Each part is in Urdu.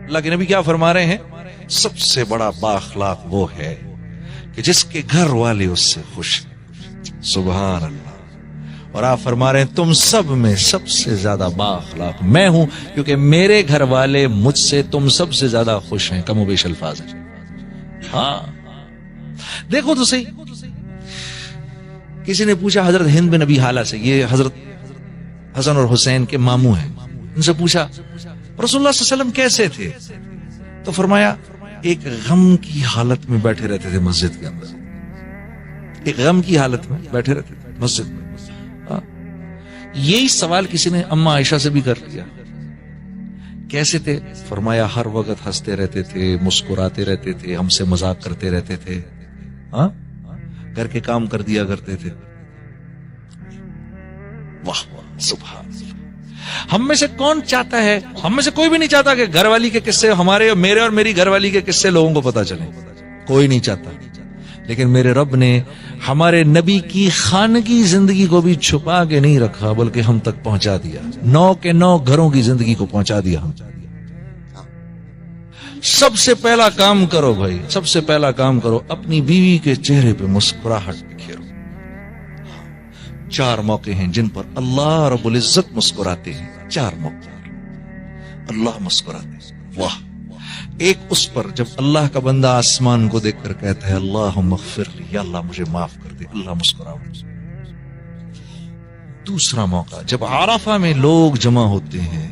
اللہ کے نبی کیا فرما رہے ہیں؟ سب سے بڑا بااخلاق وہ ہے کہ جس کے گھر والے اس سے خوش ہیں. سبحان اللہ. اور آپ فرما رہے ہیں تم سب میں سب سے زیادہ بااخلاق میں ہوں کیونکہ میرے گھر والے مجھ سے تم سب سے زیادہ خوش ہیں. کم و بیش الفاظ ہیں. ہاں دیکھو تو صحیح. کسی نے پوچھا حضرت ہند بن ابی حالہ سے، یہ حضرت حسن اور حسین کے ماموں ہیں، ان سے پوچھا رسول اللہ صلی اللہ علیہ وسلم کیسے تھے؟ تو فرمایا ایک غم کی حالت میں بیٹھے رہتے تھے مسجد کے اندر. ایک غم کی حالت میں بیٹھے رہتے تھے مسجد میں. یہی سوال کسی نے اما عائشہ سے بھی کر لیا، کیسے تھے؟ فرمایا ہر وقت ہنستے رہتے تھے، مسکراتے رہتے تھے، ہم سے مذاق کرتے رہتے تھے، ہاں گھر کے کام کر دیا کرتے تھے. واہ واہ سبحان اللہ. ہم میں سے کون چاہتا ہے، ہم میں سے کوئی بھی نہیں چاہتا کہ گھر والی کے قصے ہمارے، میرے اور میری گھر والی کے قصے لوگوں کو پتا چلے. کوئی نہیں چاہتا. لیکن میرے رب نے ہمارے نبی کی خانگی زندگی کو بھی چھپا کے نہیں رکھا بلکہ ہم تک پہنچا دیا. 9 کے 9 گھروں کی زندگی کو پہنچا دیا ہم. سب سے پہلا کام کرو بھائی، سب سے پہلا کام کرو اپنی بیوی کے چہرے پہ مسکراہٹ بکھیرو. 4 موقع ہیں جن پر اللہ رب العزت مسکراتے ہیں. 4 موقع اللہ مسکراتے ہیں. واہ. ایک اس پر جب اللہ کا بندہ آسمان کو دیکھ کر کہتا ہے اللہم اغفر لی، یا اللہ مجھے معاف کر دے، اللہ مسکراؤ. دوسرا موقع جب عرفہ میں لوگ جمع ہوتے ہیں،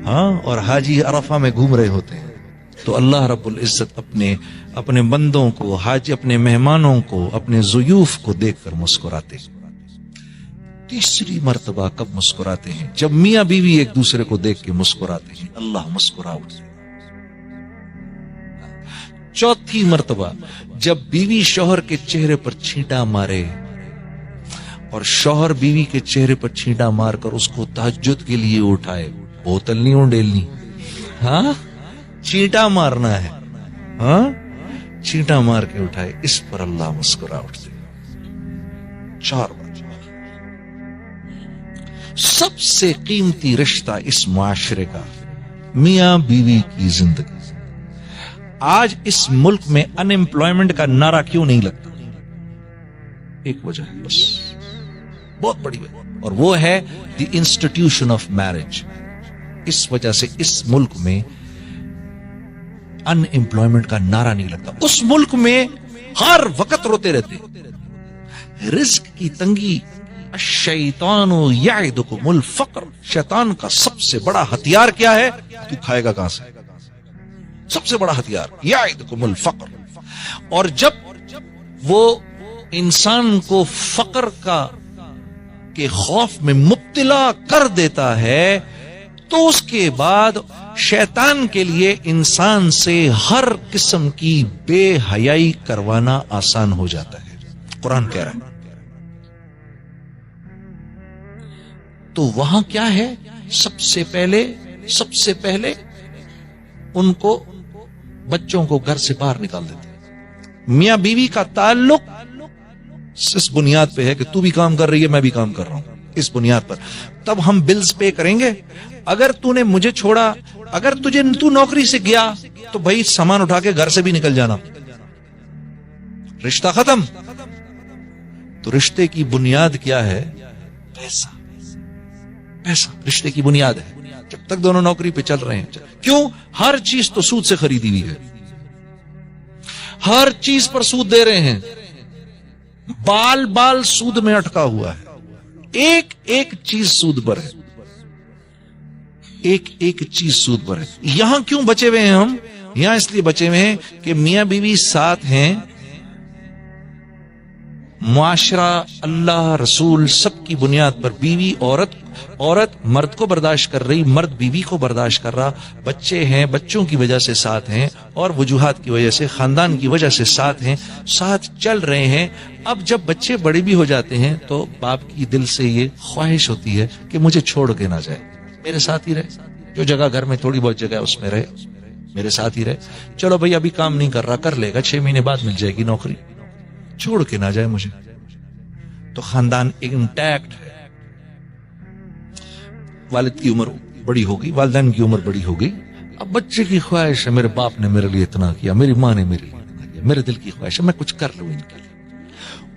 ہاں، اور حاجی عرفہ میں گھوم رہے ہوتے ہیں تو اللہ رب العزت اپنے بندوں کو، حاجی اپنے مہمانوں کو، اپنے ضیوف کو دیکھ کر مسکراتے ہیں. تیسری مرتبہ کب مسکراتے ہیں؟ جب میاں بیوی ایک دوسرے کو دیکھ کے مسکراتے ہیں، اللہ مسکراؤ. چوتھی مرتبہ جب بیوی شوہر کے چہرے پر چھینٹا مارے اور شوہر بیوی کے چہرے پر چھینٹا مار کر اس کو تہجد کے لیے اٹھائے. بوتل نہیں اونڈیلنی، ہاں چینٹا مارنا ہے، ہاں چینٹا مار کے اٹھائے، اس پر اللہ مسکرا اٹھتے. 4 بار. سب سے قیمتی رشتہ اس معاشرے کا میاں بیوی کی زندگی. آج اس ملک میں ان امپلائمنٹ کا نعرہ کیوں نہیں لگتا؟ ایک وجہ ہے بس، بہت بڑی وجہ، اور وہ ہے دی انسٹیٹیوشن آف میرج. اس وجہ سے اس ملک میں ان امپلائمنٹ کا نعرہ نہیں لگتا. اس ملک میں ہر وقت روتے رہتے. رزق کی تنگی. الشیطان یعدکم الفقر. شیطان کا سب سے بڑا ہتھیار کیا ہے؟ تو کھائے گا کہاں سے؟ سب سے بڑا ہتھیار یعدکم الفقر. اور جب وہ انسان کو فقر کے خوف میں مبتلا کر دیتا ہے تو اس کے بعد شیطان کے لیے انسان سے ہر قسم کی بے حیائی کروانا آسان ہو جاتا ہے. قرآن کہہ رہا ہے. تو وہاں کیا ہے؟ سب سے پہلے ان کو، بچوں کو گھر سے باہر نکال دیتے. میاں بیوی کا تعلق اس بنیاد پہ ہے کہ تو بھی کام کر رہی ہے، میں بھی کام کر رہا ہوں. اس بنیاد پر تب ہم بلز پے کریں گے. اگر تو نے مجھے چھوڑا، اگر تو نوکری سے گیا تو بھائی سامان اٹھا کے گھر سے بھی نکل جانا، رشتہ ختم. تو رشتے کی بنیاد کیا ہے؟ پیسہ. پیسہ رشتے کی بنیاد ہے. جب تک دونوں نوکری پہ چل رہے ہیں، کیوں؟ ہر چیز تو سود سے خریدی ہوئی ہے، ہر چیز پر سود دے رہے ہیں، بال سود میں اٹکا ہوا ہے. ایک چیز سود پر ہے، ایک چیز سود پر ہے. یہاں کیوں بچے ہوئے ہیں ہم؟ یہاں اس لیے بچے ہوئے ہیں کہ میاں بیوی ساتھ ہیں، معاشرہ، اللہ، رسول، سب کی بنیاد پر بیوی، عورت مرد کو برداشت کر رہی، مرد بیوی کو برداشت کر رہا، بچے ہیں، بچوں کی وجہ سے ساتھ ہیں، اور وجوہات کی وجہ سے، خاندان کی وجہ سے ساتھ ہیں، ساتھ چل رہے ہیں. اب جب بچے بڑے بھی ہو جاتے ہیں تو باپ کی دل سے یہ خواہش ہوتی ہے کہ مجھے چھوڑ کے نہ جائے، میرے ساتھ ہی رہے. جو جگہ گھر میں تھوڑی بہت جگہ اس میں رہے، میرے ساتھ ہی رہے. چلو بھائی ابھی کام نہیں کر رہا، کر لے گا، 6 مہینے بعد مل جائے گی نوکری، چھوڑ کے نہ جائے مجھے. تو خاندان انٹیکٹ ہے. والد کی عمر بڑی ہو گئی، والدین کی عمر بڑی ہو گئی، اب بچے کی خواہش ہے، میرے باپ نے میرے لیے اتنا کیا، میری ماں نے میرے لیے اتنا کیا، میرے دل کی خواہش ہے میں کچھ کر لوں ان کے لیے۔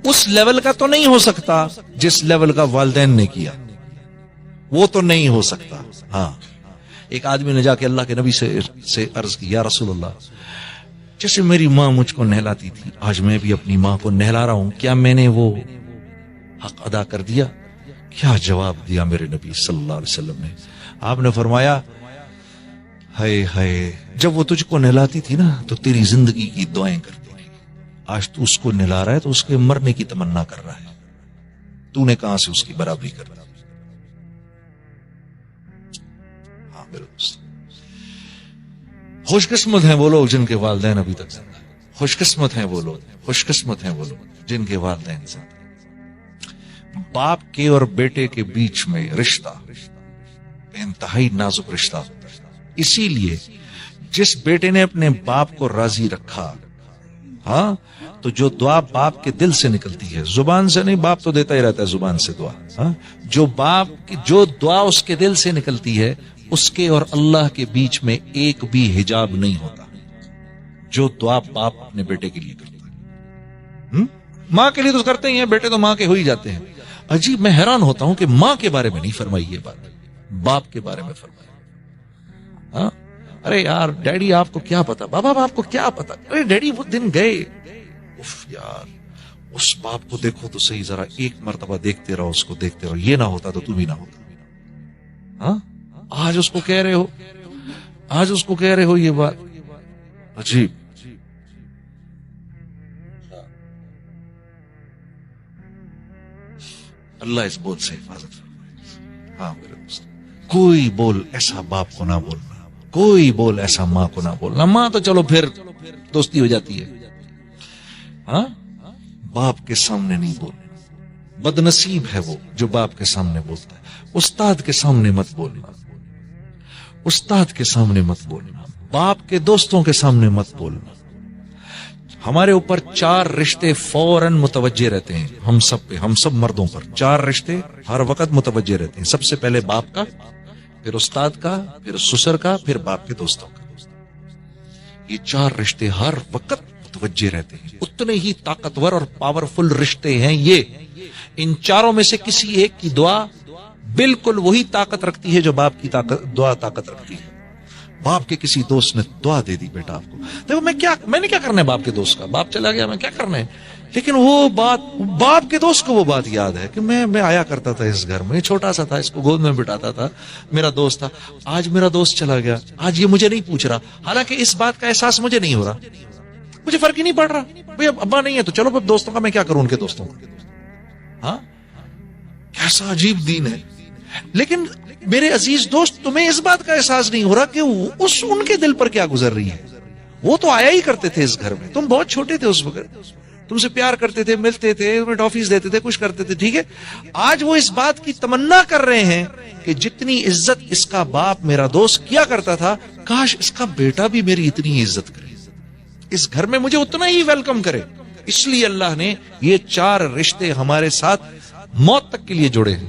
اس لیول کا تو نہیں ہو سکتا جس لیول کا والدین نے کیا، وہ تو نہیں ہو سکتا۔ ہاں، ایک آدمی نے جا کے اللہ کے نبی سے عرض کی، یا رسول اللہ، جیسے میری ماں مجھ کو نہلاتی تھی، آج میں بھی اپنی ماں کو نہلا رہا ہوں، کیا میں نے وہ حق ادا کر دیا؟ کیا جواب دیا میرے نبی صلی اللہ علیہ وسلم نے؟ آپ نے فرمایا، ہائے ہائے، جب وہ تجھ کو نہلاتی تھی نا تو تیری زندگی کی دعائیں کرتی تھی، آج تو اس کو نہلا رہا ہے تو اس کے مرنے کی تمنا کر رہا ہے، تو نے کہاں سے اس کی برابری کر رہا؟ ہاں میرے دوست، خوش قسمت ہیں وہ لوگ جن کے والدین ابھی تک زندہ ہیں، خوش قسمت ہیں وہ لوگ، خوش قسمت ہیں وہ لوگ جن کے والدین زندہ ہیں۔ باپ کے اور بیٹے کے بیچ میں رشتہ انتہائی نازک رشتہ ہوتا ہے، اسی لیے جس بیٹے نے اپنے باپ کو راضی رکھا، ہاں، تو جو دعا باپ کے دل سے نکلتی ہے، زبان سے نہیں، باپ تو دیتا ہی رہتا ہے زبان سے دعا، ہاں، جو باپ کی جو دعا اس کے دل سے نکلتی ہے، اس کے اور اللہ کے بیچ میں ایک بھی حجاب نہیں ہوتا، جو دعا باپ اپنے بیٹے کے لیے کرتا ہے۔ ماں کے لیے تو کرتے ہی ہیں، بیٹے تو ماں کے ہو ہی جاتے ہیں۔ عجیب، میں حیران ہوتا ہوں کہ ماں کے بارے میں نہیں فرمائی یہ بات، باپ کے بارے میں فرمائی۔ ہاں، ارے یار ڈیڈی آپ کو کیا پتا، بابا آپ کو کیا پتا، ارے ڈیڈی وہ دن گئے، اف یار اس باپ کو دیکھو تو صحیح، ذرا ایک مرتبہ دیکھتے رہو، اس کو دیکھتے رہو، یہ نہ ہوتا تو تم بھی نہ ہوتا۔ ہاں، آج اس کو کہہ رہے ہو، آج اس کو کہہ رہے ہو یہ بات، عجیب۔ اللہ اس بول سے حفاظت فرمائے۔ ہاں میرے دوست، کوئی بول ایسا باپ کو نہ بولنا، کوئی بول ایسا ماں کو نہ بولنا۔ ماں تو چلو پھر دوستی ہو جاتی ہے، ہاں، باپ کے سامنے نہیں بولنا۔ بد نصیب ہے وہ جو باپ کے سامنے بولتا ہے۔ استاد کے سامنے مت بولنا، استاد کے سامنے مت بولنا، باپ کے دوستوں کے سامنے مت بولنا۔ ہمارے اوپر 4 رشتے فوراً متوجہ رہتے ہیں، ہم سب پہ، ہم سب مردوں پر 4 رشتے ہر وقت متوجہ رہتے ہیں۔ سب سے پہلے باپ کا، پھر استاد کا، پھر سسر کا، پھر باپ کے دوستوں کا۔ یہ 4 رشتے ہر وقت متوجہ رہتے ہیں، اتنے ہی طاقتور اور پاورفل رشتے ہیں یہ۔ ان 4 میں سے کسی ایک کی دعا بالکل وہی طاقت رکھتی ہے جو باپ کی دعا طاقت رکھتی ہے۔ باپ کے کسی دوست نے دعا دے دی بیٹا آپ کو، دیکھو میں نے کیا کرنا ہے باپ کے دوست کا، باپ چلا گیا میں کیا کرنا ہے، لیکن وہ بات باپ کے دوست کو وہ بات یاد ہے کہ میں آیا کرتا تھا اس گھر میں، چھوٹا سا تھا، اس کو گود میں بٹھاتا تھا، میرا دوست تھا، آج میرا دوست چلا گیا، آج یہ مجھے نہیں پوچھ رہا، حالانکہ اس بات کا احساس مجھے نہیں ہو رہا، مجھے فرق ہی نہیں پڑ رہا، بھئی اب ابا نہیں ہے تو چلو اب دوستوں کا میں کیا کروں، ان کے دوستوں کا۔ ہاں، کیسا عجیب دین ہے۔ لیکن میرے عزیز دوست، تمہیں اس بات کا احساس نہیں ہو رہا کہ ان کے دل پر کیا گزر رہی ہے۔ وہ تو آیا ہی کرتے تھے اس گھر میں، تم بہت چھوٹے تھے اس وقت، تم سے پیار کرتے تھے، ملتے تھے، تمہیں ٹافیز دیتے تھے، کچھ کرتے تھے، ٹھیک ہے۔ آج وہ اس بات کی تمنا کر رہے ہیں کہ جتنی عزت اس کا باپ میرا دوست کیا کرتا تھا، کاش اس کا بیٹا بھی میری اتنی عزت کرے، اس گھر میں مجھے اتنا ہی ویلکم کرے۔ اس لیے اللہ نے یہ 4 رشتے ہمارے ساتھ موت تک کے لیے جوڑے ہیں۔